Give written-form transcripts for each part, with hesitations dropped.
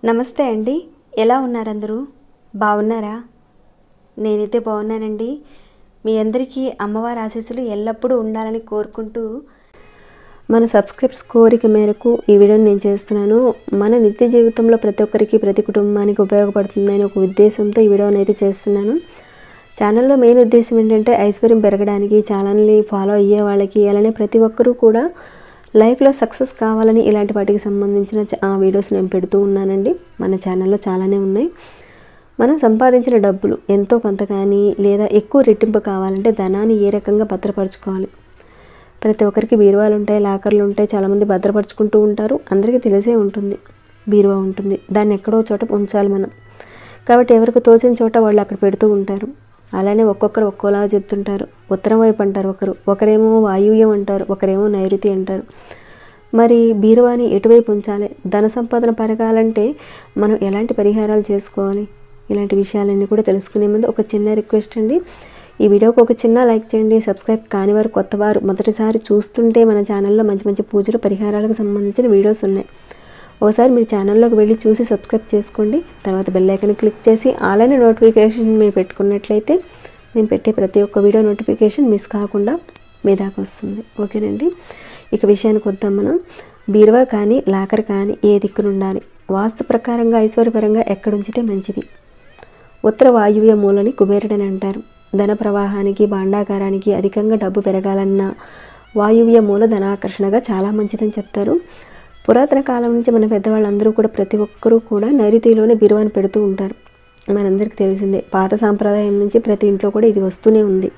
నమస్తే అండి, ఎలా ఉన్నారు అందరూ? బాగున్నారా? నేనైతే బాగున్నానండి. మీ అందరికీ అమ్మవారి ఆశీస్సులు ఎల్లప్పుడూ ఉండాలని కోరుకుంటూ మన సబ్స్క్రైబ్స్ కోరిక మేరకు ఈ వీడియోని నేను చేస్తున్నాను. మన నిత్య జీవితంలో ప్రతి ఒక్కరికి, ప్రతి కుటుంబానికి ఉపయోగపడుతుందని ఒక ఉద్దేశంతో ఈ వీడియోని అయితే చేస్తున్నాను. ఛానల్లో మెయిన్ ఉద్దేశం ఏంటంటే ఐశ్వర్యం పెరగడానికి, ఛానల్ని ఫాలో అయ్యే వాళ్ళకి, అలానే ప్రతి ఒక్కరూ కూడా లైఫ్లో సక్సెస్ కావాలని ఇలాంటి వాటికి సంబంధించిన వీడియోస్ నేను పెడుతూ ఉన్నానండి. మన ఛానల్లో చాలానే ఉన్నాయి. మనం సంపాదించిన డబ్బులు ఎంతో కొంత కానీ లేదా ఎక్కువ రెట్టింపు కావాలంటే ధనాన్ని ఏ రకంగా భద్రపరచుకోవాలి. ప్రతి ఒక్కరికి బీరువాలు ఉంటాయి, లాకర్లు ఉంటాయి, చాలామంది భద్రపరుచుకుంటూ ఉంటారు. అందరికీ తెలిసే ఉంటుంది, బీరువా ఉంటుంది, దాన్ని ఎక్కడో చోట ఉంచాలి మనం. కాబట్టి ఎవరికి తోచిన చోట వాళ్ళు అక్కడ పెడుతూ ఉంటారు. అలానే ఒక్కొక్కరు ఒక్కోలాగా చెప్తుంటారు. ఉత్తరం వైపు అంటారు ఒకరేమో వాయువ్యం అంటారు, ఒకరేమో నైరుతి అంటారు. మరి బీరువాని ఎటువైపు ఉంచాలి, ధన సంపాదన పెరగాలంటే మనం ఎలాంటి పరిహారాలు చేసుకోవాలి, ఇలాంటి విషయాలన్నీ కూడా తెలుసుకునే ముందు ఒక చిన్న రిక్వెస్ట్ అండి. ఈ వీడియోకి ఒక చిన్న లైక్ చేయండి. సబ్స్క్రైబ్ కాని వారు, కొత్తవారు మొదటిసారి చూస్తుంటే మన ఛానల్లో మంచి మంచి పూజలు, పరిహారాలకు సంబంధించిన వీడియోస్ ఉన్నాయి. ఒకసారి మీరు ఛానల్లోకి వెళ్ళి చూసి సబ్స్క్రైబ్ చేసుకోండి. తర్వాత బెల్ ఐకాన్ క్లిక్ చేసి అలానే నోటిఫికేషన్ మీరు పెట్టుకున్నట్లయితే నేను పెట్టే ప్రతి ఒక్క వీడియో నోటిఫికేషన్ మిస్ కాకుండా మీ దాకా వస్తుంది. ఓకేనండి, ఇక విషయానికి వద్దాం. మనం బీరువా కానీ లాకర్ కానీ ఏ దిక్కున ఉండాలి, వాస్తు ప్రకారంగా ఐశ్వర్యపరంగా ఎక్కడుంచితే మంచిది? ఉత్తర వాయువ్య మూలని కుబేరుడని అంటారు. ధన ప్రవాహానికి, భాండాగారానికి అధికంగా డబ్బు పెరగాలన్నా వాయువ్య మూల ధనాకర్షణగా చాలా మంచిదని చెప్తారు. పురాతన కాలం నుంచి మన పెద్దవాళ్ళందరూ కూడా ప్రతి ఒక్కరూ కూడా నైరుతిలోనే బీరువాని పెడుతూ ఉంటారు. మనందరికీ తెలిసిందే, పాత సాంప్రదాయం నుంచి ప్రతి ఇంట్లో కూడా ఇది వస్తూనే ఉంది.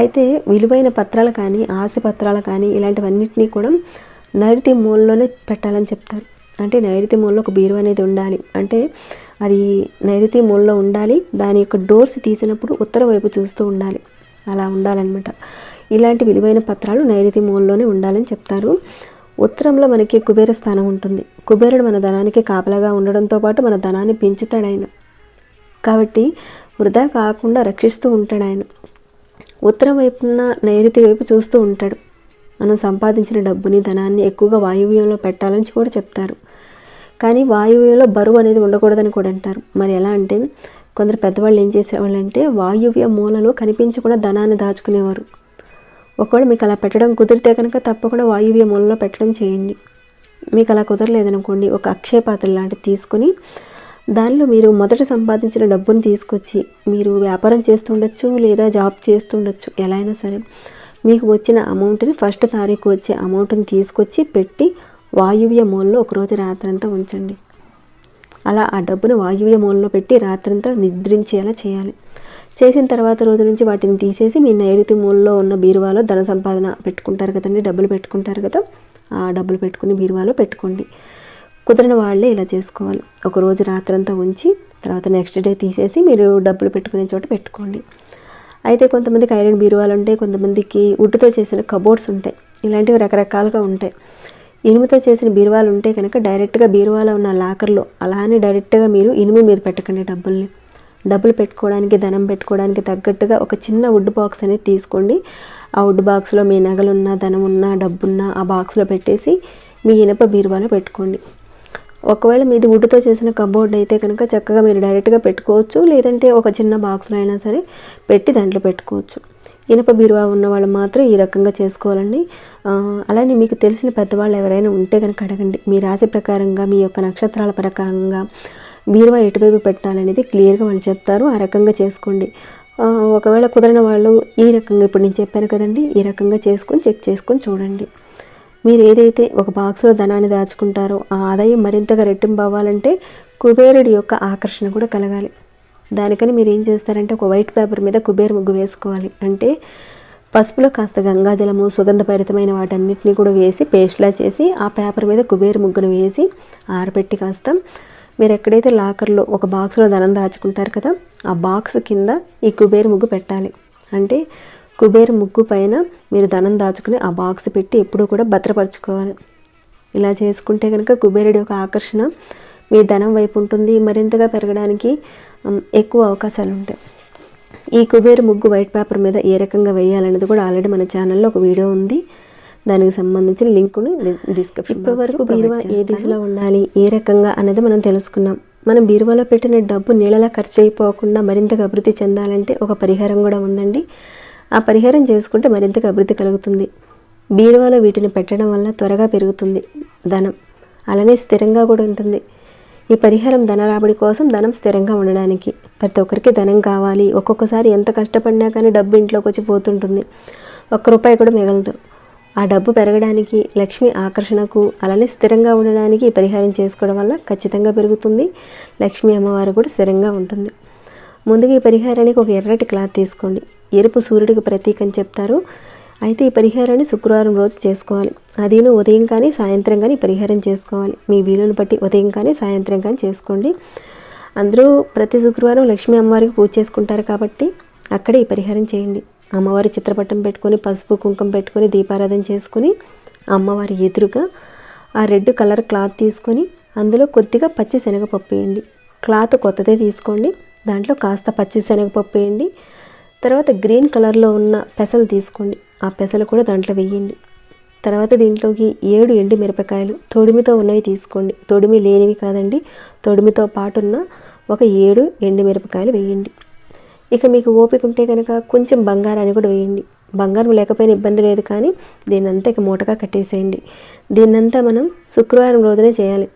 అయితే విలువైన పత్రాలు కానీ, ఆస్తి పత్రాలు కానీ ఇలాంటివన్నింటినీ కూడా నైరుతి మూలలోనే పెట్టాలని చెప్తారు. అంటే నైరుతి మూలలో ఒక బీరువా అనేది ఉండాలి. అంటే అది నైరుతి మూలలో ఉండాలి. దాని యొక్క డోర్స్ తీసినప్పుడు ఉత్తర వైపు చూస్తూ ఉండాలి. అలా ఉండాలన్నమాట. ఇలాంటి విలువైన పత్రాలు నైరుతి మూలలోనే ఉండాలని చెప్తారు. ఉత్తరంలో మనకి కుబేర స్థానం ఉంటుంది. కుబేరుడు మన ధనానికి కాపలాగా ఉండడంతో పాటు మన ధనాన్ని పెంచుతాడు ఆయన. కాబట్టి వృధా కాకుండా రక్షిస్తూ ఉంటాడు ఆయన. ఉత్తరం వైపున నైరుతి వైపు చూస్తూ ఉంటాడు. మనం సంపాదించిన డబ్బుని, ధనాన్ని ఎక్కువగా వాయువ్యంలో పెట్టాలని కూడా చెప్తారు. కానీ వాయువ్యంలో బరువు అనేది ఉండకూడదని కూడా అంటారు. మరి ఎలా అంటే కొందరు పెద్దవాళ్ళు ఏం చేసేవాళ్ళంటే వాయువ్య మూలలో కనిపించకుండా ధనాన్ని దాచుకునేవారు. ఒకవేళ మీకు అలా పెట్టడం కుదిరితే కనుక తప్పకుండా వాయువ్య మూలలో పెట్టడం చేయండి. మీకు అలా కుదరలేదనుకోండి, ఒక అక్షయ పాత్ర లాంటిది తీసుకుని దానిలో మీరు మొదట సంపాదించిన డబ్బుని తీసుకొచ్చి, మీరు వ్యాపారం చేస్తుండొచ్చు లేదా జాబ్ చేస్తుండొచ్చు, ఎలా అయినా సరే మీకు వచ్చిన అమౌంట్ని ఫస్ట్ తారీఖు వచ్చే అమౌంట్ని తీసుకొచ్చి పెట్టి వాయువ్య మూలలో ఒకరోజు రాత్రంతా ఉంచండి. అలా ఆ డబ్బును వాయువ్య మూలలో పెట్టి రాత్రంతా నిద్రించేలా చేయాలి. చేసిన తర్వాత రోజు నుంచి వాటిని తీసేసి మీ నైరుతి మూలలో ఉన్న బీరువాలో ధన సంపాదన పెట్టుకుంటారు కదండి, డబ్బులు పెట్టుకుంటారు కదా, ఆ డబ్బులు పెట్టుకుని బీరువాలో పెట్టుకోండి. కుదిరిన వాళ్ళే ఇలా చేసుకోవాలి. ఒకరోజు రాత్రంతా ఉంచి తర్వాత నెక్స్ట్ డే తీసేసి మీరు డబ్బులు పెట్టుకునే చోట పెట్టుకోండి. అయితే కొంతమందికి ఐరన్ బీరువాలు ఉంటాయి, కొంతమందికి వుడ్తో చేసిన కబోర్డ్స్ ఉంటాయి. ఇలాంటివి రకరకాలుగా ఉంటాయి. ఇనుముతో చేసిన బీరువాలు ఉంటే కనుక డైరెక్ట్గా బీరువాలో ఉన్న లాకర్లో అలానే డైరెక్ట్గా మీరు ఇనుము మీద పెట్టకండి. డబ్బులు పెట్టుకోవడానికి, ధనం పెట్టుకోవడానికి తగ్గట్టుగా ఒక చిన్న వుడ్ బాక్స్ అనేది తీసుకోండి. ఆ వుడ్ బాక్స్లో మీ నగలున్నా, ధనం ఉన్నా, డబ్బున్నా ఆ బాక్స్లో పెట్టేసి మీ ఇనప బీరువాలో పెట్టుకోండి. ఒకవేళ మీది వుడ్తో చేసిన కబోర్డ్ అయితే కనుక చక్కగా మీరు డైరెక్ట్గా పెట్టుకోవచ్చు, లేదంటే ఒక చిన్న బాక్స్లో అయినా సరే పెట్టి దాంట్లో పెట్టుకోవచ్చు. ఇనప బీరువా ఉన్న వాళ్ళు మాత్రం ఈ రకంగా చేసుకోవాలండి. అలానే మీకు తెలిసిన పెద్దవాళ్ళు ఎవరైనా ఉంటే కనుక అడగండి. మీ రాశి ప్రకారంగా, మీ యొక్క నక్షత్రాల ప్రకారంగా బీరువా ఎటువైపు పెట్టాలనేది క్లియర్గా వాళ్ళు చెప్తారు. ఆ రకంగా చేసుకోండి. ఒకవేళ కుదిరిన వాళ్ళు ఈ రకంగా ఇప్పుడు నేను చెప్పాను కదండి, ఈ రకంగా చేసుకొని చెక్ చేసుకొని చూడండి. మీరు ఏదైతే ఒక బాక్స్లో ధనాన్ని దాచుకుంటారో ఆ ఆదాయం మరింతగా రెట్టింపు అవ్వాలంటే కుబేరుడి యొక్క ఆకర్షణ కూడా కలగాలి. దానికని మీరు ఏం చేస్తారంటే ఒక వైట్ పేపర్ మీద కుబేర ముగ్గు వేసుకోవాలి. అంటే పసుపులో కాస్త గంగాజలము, సుగంధభరితమైన వాటన్నిటిని కూడా వేసి పేస్ట్లా చేసి ఆ పేపర్ మీద కుబేర ముగ్గును వేసి ఆరబెట్టి కాస్త మీరు ఎక్కడైతే లాకర్లో ఒక బాక్స్లో ధనం దాచుకుంటారు కదా, ఆ బాక్స్ కింద ఈ కుబేర ముగ్గు పెట్టాలి. అంటే కుబేర ముగ్గు పైన మీరు ధనం దాచుకుని ఆ బాక్స్ పెట్టి ఎప్పుడూ కూడా భద్రపరచుకోవాలి. ఇలా చేసుకుంటే కనుక కుబేరుడి యొక్క ఆకర్షణ మీ ధనం వైపు ఉంటుంది. మరింతగా పెరగడానికి ఎక్కువ అవకాశాలు ఉంటాయి. ఈ కుబేర ముగ్గు వైట్ పేపర్ మీద ఏ రకంగా వేయాలనేది కూడా ఆల్రెడీ మన ఛానల్లో ఒక వీడియో ఉంది. దానికి సంబంధించిన లింకుని డిస్క్రిప్షన్. ఇప్పటి వరకు బీరువా ఏ దిశలో ఉండాలి, ఏ రకంగా అనేది మనం తెలుసుకున్నాం. మనం బీరువాలో పెట్టిన డబ్బు నీళ్ళలా ఖర్చు అయిపోకుండా మరింతగా అభివృద్ధి చెందాలంటే ఒక పరిహారం కూడా ఉందండి. ఆ పరిహారం చేసుకుంటే మరింతగా అభివృద్ధి కలుగుతుంది. బీరువాలో వీటిని పెట్టడం వల్ల త్వరగా పెరుగుతుంది ధనం, అలానే స్థిరంగా కూడా ఉంటుంది. ఈ పరిహారం ధన రాబడి కోసం, ధనం స్థిరంగా ఉండడానికి. ప్రతి ఒక్కరికి ధనం కావాలి. ఒక్కొక్కసారి ఎంత కష్టపడినా కానీ డబ్బు ఇంట్లోకి వచ్చి పోతుంటుంది, ఒక్క రూపాయి కూడా మిగలదు. ఆ డబ్బు పెరగడానికి, లక్ష్మి ఆకర్షణకు, అలానే స్థిరంగా ఉండడానికి ఈ పరిహారం చేసుకోవడం వల్ల ఖచ్చితంగా పెరుగుతుంది. లక్ష్మీ అమ్మవారు కూడా స్థిరంగా ఉంటుంది. ముందుగా ఈ పరిహారానికి ఒక ఎర్రటి క్లాత్ తీసుకోండి. ఎరుపు సూర్యుడికి ప్రతీక అని చెప్తారు. అయితే ఈ పరిహారాన్ని శుక్రవారం రోజు చేసుకోవాలి. అదేను ఉదయం కానీ సాయంత్రం కానీ పరిహారం చేసుకోవాలి. మీ వీలుని బట్టి ఉదయం కానీ సాయంత్రం కానీ చేసుకోండి. అందరూ ప్రతి శుక్రవారం లక్ష్మీ అమ్మవారికి పూజ చేసుకుంటారు కాబట్టి అక్కడే ఈ పరిహారం చేయండి. అమ్మవారి చిత్రపటం పెట్టుకొని, పసుపు కుంకుమ పెట్టుకొని దీపారాధన చేసుకొని, అమ్మవారి ఎదురుగా ఆ రెడ్ కలర్ క్లాత్ తీసుకొని అందులో కొద్దిగా పచ్చి శనగపప్పు వేయండి. క్లాత్ కొత్తదే తీసుకోండి. దాంట్లో కాస్త పచ్చి శనగపప్పు వేయండి. తర్వాత గ్రీన్ కలర్లో ఉన్న పెసలు తీసుకోండి. ఆ పెసలు కూడా దాంట్లో వేయండి. తర్వాత దీంట్లోకి 7 ఎండు మిరపకాయలు తొడిమితో ఉన్నవి తీసుకోండి. తొడిమి లేనివి కాదండి, తొడిమితో పాటున్న ఒక 7 ఎండు మిరపకాయలు వేయండి. ఇక మీకు ఓపిక ఉంటే కనుక కొంచెం బంగారాన్ని కూడా వేయండి. బంగారం లేకపోయినా ఇబ్బంది లేదు, కానీ దీన్నంతా ఇక మూటగా కట్టేసేయండి. దీన్నంతా మనం శుక్రవారం రోజునే చేయాలి.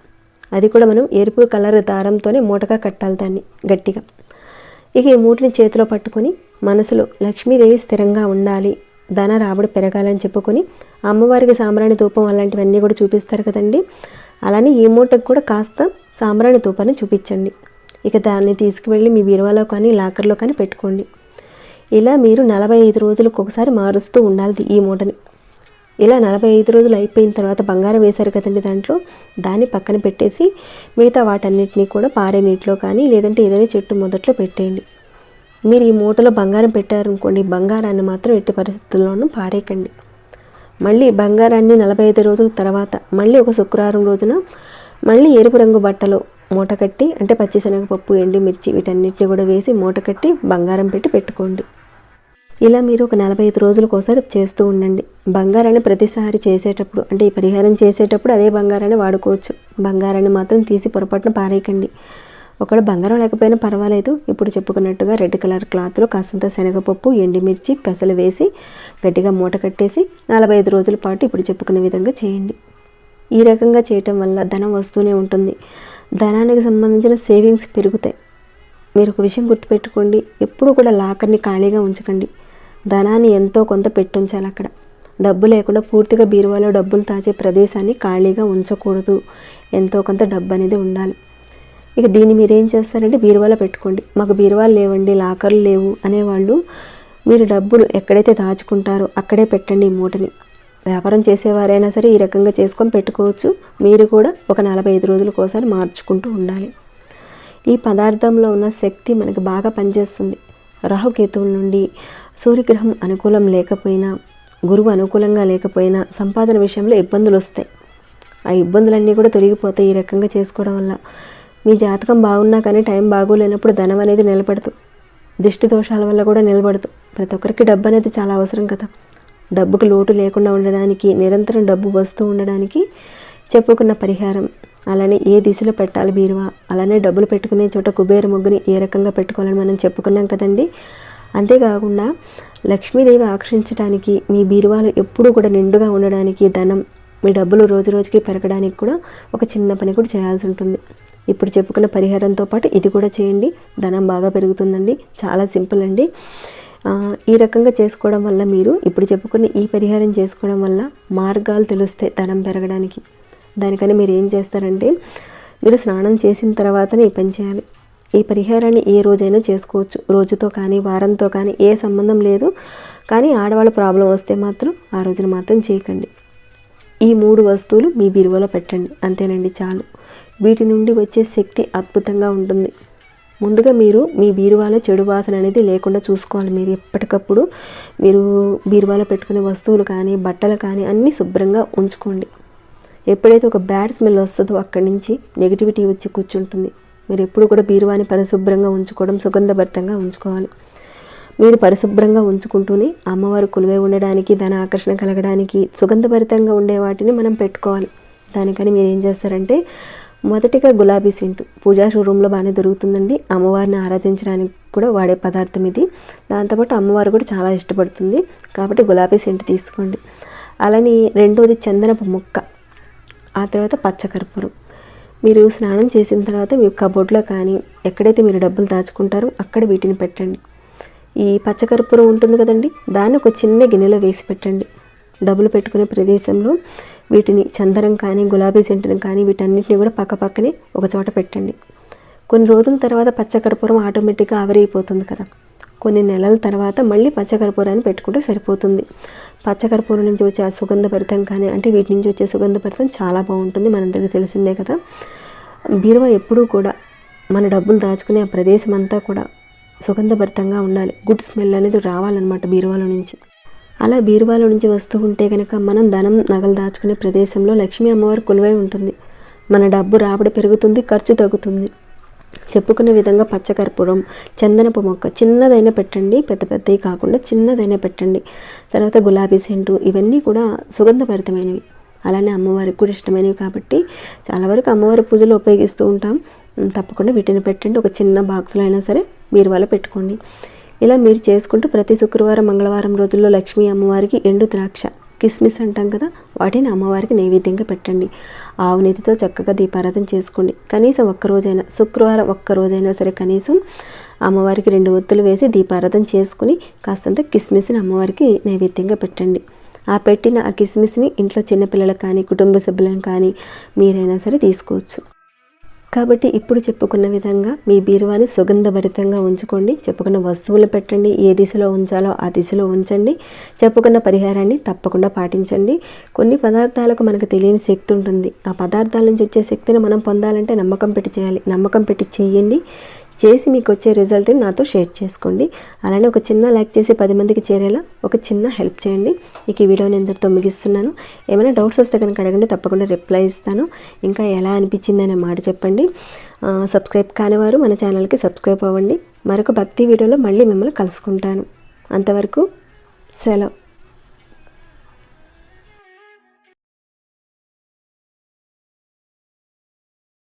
అది కూడా మనం ఎరుపు కలర్ దారంతోనే మూటగా కట్టాలి దాన్ని గట్టిగా. ఇక ఈ మూటని చేతిలో పట్టుకొని మనసులో లక్ష్మీదేవి స్థిరంగా ఉండాలి, ధన రాబడి పెరగాలని చెప్పుకొని అమ్మవారికి సాంబ్రాణి ధూపం అలాంటివన్నీ కూడా చూపిస్తారు కదండి. అలానే ఈ మూటకు కూడా కాస్త సాంబ్రాణి ధూపాన్ని చూపించండి. ఇక దాన్ని తీసుకువెళ్ళి మీ బీరువాలో కానీ లాకర్లో కానీ పెట్టుకోండి. ఇలా మీరు 45 రోజులకు ఒకసారి మారుస్తూ ఉండాలి ఈ మూటని. ఇలా 45 రోజులు అయిపోయిన తర్వాత బంగారం వేశారు కదండి దాంట్లో, దాన్ని పక్కన పెట్టేసి మిగతా వాటన్నిటినీ కూడా పారే నీటిలో కానీ లేదంటే ఏదైనా చెట్టు మొదట్లో పెట్టేయండి. మీరు ఈ మూటలో బంగారం పెట్టారనుకోండి, బంగారాన్ని మాత్రం ఎట్టి పరిస్థితుల్లోనూ పారేయకండి. మళ్ళీ బంగారాన్ని 45 రోజుల తర్వాత మళ్ళీ ఒక శుక్రవారం రోజున మళ్ళీ ఎరుపు రంగు బట్టలో మూట కట్టి, అంటే పచ్చిశనగపప్పు, ఎండుమిర్చి వీటన్నిటిని కూడా వేసి మూట కట్టి బంగారం పెట్టి పెట్టుకోండి. ఇలా మీరు ఒక 45 రోజులకు ఒకసారి చేస్తూ ఉండండి. బంగారాన్ని ప్రతిసారి చేసేటప్పుడు, అంటే ఈ పరిహారం చేసేటప్పుడు అదే బంగారాన్ని వాడుకోవచ్చు. బంగారాన్ని మాత్రం తీసి పొరపాటున పారేయకండి. ఒకవేళ బంగారం లేకపోయినా పర్వాలేదు. ఇప్పుడు చెప్పుకున్నట్టుగా రెడ్ కలర్ క్లాత్లో కాసంత శనగపప్పు, ఎండుమిర్చి, పెసలు వేసి గట్టిగా మూట కట్టేసి 45 రోజుల పాటు ఇప్పుడు చెప్పుకున్న విధంగా చేయండి. ఈ రకంగా చేయటం వల్ల ధనం వస్తూనే ఉంటుంది. ధనానికి సంబంధించిన సేవింగ్స్ పెరుగుతాయి. మీరు ఒక విషయం గుర్తుపెట్టుకోండి, ఎప్పుడు కూడా లాకర్ని ఖాళీగా ఉంచకండి. ధనాన్ని ఎంతో కొంత పెట్టుంచాలి అక్కడ. డబ్బు లేకుండా పూర్తిగా బీరువాలో డబ్బులు దాచే ప్రదేశాన్ని ఖాళీగా ఉంచకూడదు. ఎంతో కొంత డబ్బు అనేది ఉండాలి. ఇక దీన్ని మీరేం చేస్తారంటే బీరువాలో పెట్టుకోండి. మాకు బీరువాలు లేవండి, లాకర్లు లేవు అనేవాళ్ళు మీరు డబ్బులు ఎక్కడైతే దాచుకుంటారో అక్కడే పెట్టండి ఈ మూటని. వ్యాపారం చేసేవారైనా సరే ఈ రకంగా చేసుకొని పెట్టుకోవచ్చు. మీరు కూడా ఒక 45 రోజులకు ఒకసారి మార్చుకుంటూ ఉండాలి. ఈ పదార్థంలో ఉన్న శక్తి మనకి బాగా పనిచేస్తుంది. రాహుకేతువుల నుండి, సూర్యగ్రహం అనుకూలం లేకపోయినా, గురువు అనుకూలంగా లేకపోయినా సంపాదన విషయంలో ఇబ్బందులు వస్తాయి. ఆ ఇబ్బందులన్నీ కూడా తొలగిపోతాయి ఈ రకంగా చేసుకోవడం వల్ల. మీ జాతకం బాగున్నా కానీ టైం బాగోలేనప్పుడు ధనం అనేది నిలబడదు. దిష్టి దోషాల వల్ల కూడా నిలబడదు. ప్రతి ఒక్కరికి డబ్బు అనేది చాలా అవసరం కదా. డబ్బుకి లోటు లేకుండా ఉండడానికి, నిరంతరం డబ్బు వస్తూ ఉండడానికి చెప్పుకున్న పరిహారం. అలానే ఏ దిశలో పెట్టాలి బీరువా, అలానే డబ్బులు పెట్టుకునే చోట కుబేర ముగ్గుని ఏ రకంగా పెట్టుకోవాలని మనం చెప్పుకున్నాం కదండి. అంతేకాకుండా లక్ష్మీదేవి ఆకర్షించడానికి, మీ బీరువాలు ఎప్పుడూ కూడా నిండుగా ఉండడానికి, ధనం, మీ డబ్బులు రోజు రోజుకి పెరగడానికి కూడా ఒక చిన్న పని కూడా చేయాల్సి ఉంటుంది. ఇప్పుడు చెప్పుకున్న పరిహారంతో పాటు ఇది కూడా చేయండి. ధనం బాగా పెరుగుతుందండి. చాలా సింపుల్ అండి. ఈ రకంగా చేసుకోవడం వల్ల, మీరు ఇప్పుడు చెప్పుకున్న ఈ పరిహారం చేసుకోవడం వల్ల మార్గాలు తెలుస్తాయి ధనం పెరగడానికి. దానికని మీరు ఏం చేస్తారంటే, మీరు స్నానం చేసిన తర్వాతనే ఈ పని చేయాలి. ఈ పరిహారాన్ని ఏ రోజైనా చేసుకోవచ్చు. రోజుతో కానీ వారంతో కానీ ఏ సంబంధం లేదు. కానీ ఆడవాళ్ళ ప్రాబ్లం వస్తే మాత్రం ఆ రోజున మాత్రం చేయకండి. ఈ 3 వస్తువులు మీ బీరువాలో పెట్టండి. అంతేనండి, చాలు. వీటి నుండి వచ్చే శక్తి అద్భుతంగా ఉంటుంది. ముందుగా మీరు మీ బీరువాలో చెడు వాసన అనేది లేకుండా చూసుకోవాలి. మీరు ఎప్పటికప్పుడు మీరు బీరువాలో పెట్టుకునే వస్తువులు కానీ బట్టలు కానీ అన్నీ శుభ్రంగా ఉంచుకోండి. ఎప్పుడైతే ఒక బ్యాడ్ స్మెల్ వస్తుందో అక్కడి నుంచి నెగిటివిటీ వచ్చి కూర్చుంటుంది. మీరు ఎప్పుడు కూడా బీరువాని పరిశుభ్రంగా ఉంచుకోవడం, సుగంధభరితంగా ఉంచుకోవాలి. మీరు పరిశుభ్రంగా ఉంచుకుంటూనే అమ్మవారు కొలువై ఉండడానికి, ధన ఆకర్షణ కలగడానికి సుగంధభరితంగా ఉండే వాటిని మనం పెట్టుకోవాలి. దానికని మీరు ఏం చేస్తారంటే, మొదటిగా గులాబీ సెంటు పూజా షోరూంలో బాగానే దొరుకుతుందండి. అమ్మవారిని ఆరాధించడానికి కూడా వాడే పదార్థం ఇది. దాంతోపాటు అమ్మవారు కూడా చాలా ఇష్టపడుతుంది కాబట్టి గులాబీ సెంటు తీసుకోండి. అలానే రెండోది చందనపు ముక్క, ఆ తర్వాత పచ్చకర్పూరం. మీరు స్నానం చేసిన తర్వాత మీ కబోర్డ్లో కానీ ఎక్కడైతే మీరు డబ్బులు దాచుకుంటారో అక్కడ వీటిని పెట్టండి. ఈ పచ్చకర్పూరం ఉంటుంది కదండి, దాన్ని ఒక చిన్న గిన్నెలో వేసి పెట్టండి. డబ్బులు పెట్టుకునే ప్రదేశంలో వీటిని చందనం కానీ గులాబీ సెంటుని కానీ వీటన్నిటిని కూడా పక్కపక్కనే ఒక చోట పెట్టండి. కొన్ని రోజుల తర్వాత పచ్చకర్పూరం ఆటోమేటిక్గా ఆవిరైపోతుంది కదా. కొన్ని నెలల తర్వాత మళ్ళీ పచ్చకర్పూరాన్ని పెట్టుకుంటే సరిపోతుంది. పచ్చకర్పూరం నుంచి వచ్చే ఆ సుగంధభరితం కానీ, అంటే వీటి నుంచి వచ్చే సుగంధభరితం చాలా బాగుంటుంది, మనందరికీ తెలిసిందే కదా. బీరువా ఎప్పుడూ కూడా మన డబ్బులు దాచుకునే ఆ ప్రదేశం అంతా కూడా సుగంధభరితంగా ఉండాలి. గుడ్ స్మెల్ అనేది రావాలన్నమాట బీరువాలో నుంచి. అలా బీరువాలో నుంచి వస్తూ ఉంటే కనుక మనం ధనం నగలు దాచుకునే ప్రదేశంలో లక్ష్మీ అమ్మవారు కొలువై ఉంటుంది. మన డబ్బు రాబడి పెరుగుతుంది, ఖర్చు తగ్గుతుంది. చెప్పుకునే విధంగా పచ్చకర్పూరం, చందనపు మొక్క చిన్నదైనా పెట్టండి, పెద్ద పెద్దవి కాకుండా చిన్నదైనా పెట్టండి. తర్వాత గులాబీ సెంటు, ఇవన్నీ కూడా సుగంధభరితమైనవి, అలానే అమ్మవారికి కూడా ఇష్టమైనవి కాబట్టి చాలా వరకు అమ్మవారి పూజలో ఉపయోగిస్తూ ఉంటాం. తప్పకుండా వీటిని పెట్టండి. ఒక చిన్న బాక్స్లో అయినా సరే బీరువాలో పెట్టుకోండి. ఇలా మీరు చేసుకుంటూ ప్రతి శుక్రవారం, మంగళవారం రోజుల్లో లక్ష్మీ అమ్మవారికి ఎండు ద్రాక్ష, కిస్మిస్ అంటాం కదా, వాటిని అమ్మవారికి నైవేద్యంగా పెట్టండి. ఆవు నెయ్యితో చక్కగా దీపారాధన చేసుకోండి. కనీసం ఒక్కరోజైనా, శుక్రవారం ఒక్కరోజైనా సరే కనీసం అమ్మవారికి 2 ఒత్తులు వేసి దీపారాధన చేసుకుని కాస్తంత కిస్మిస్ని అమ్మవారికి నైవేద్యంగా పెట్టండి. ఆ పెట్టిన ఆ కిస్మిస్ని ఇంట్లో చిన్నపిల్లలకు కానీ, కుటుంబ సభ్యులను కానీ మీరైనా సరే తీసుకోవచ్చు. కాబట్టి ఇప్పుడు చెప్పుకున్న విధంగా మీ బీరువాని సుగంధభరితంగా ఉంచుకోండి. చెప్పుకున్న వస్తువులు పెట్టండి, ఏ దిశలో ఉంచాలో ఆ దిశలో ఉంచండి. చెప్పుకున్న పరిహారాన్ని తప్పకుండా పాటించండి. కొన్ని పదార్థాలకు మనకు తెలియని శక్తి ఉంటుంది. ఆ పదార్థాల నుంచి వచ్చే శక్తిని మనం పొందాలంటే నమ్మకం పెట్టి చేయాలి. నమ్మకం పెట్టి చేయండి. చేసి మీకు వచ్చే రిజల్ట్ని నాతో షేర్ చేసుకోండి. అలానే ఒక చిన్న లైక్ చేసి 10 మందికి చేరేలా ఒక చిన్న హెల్ప్ చేయండి. ఇక ఈ వీడియోని ఎందరితో ముగిస్తున్నాను. ఏమైనా డౌట్స్ వస్తే కనుక అడగండి, తప్పకుండా రిప్లై ఇస్తాను. ఇంకా ఎలా అనిపించింది అనే మాట చెప్పండి. సబ్స్క్రైబ్ కానివారు మన ఛానల్కి సబ్స్క్రైబ్ అవ్వండి. మరొక భక్తి వీడియోలో మళ్ళీ మిమ్మల్ని కలుసుకుంటాను. అంతవరకు సెలవు.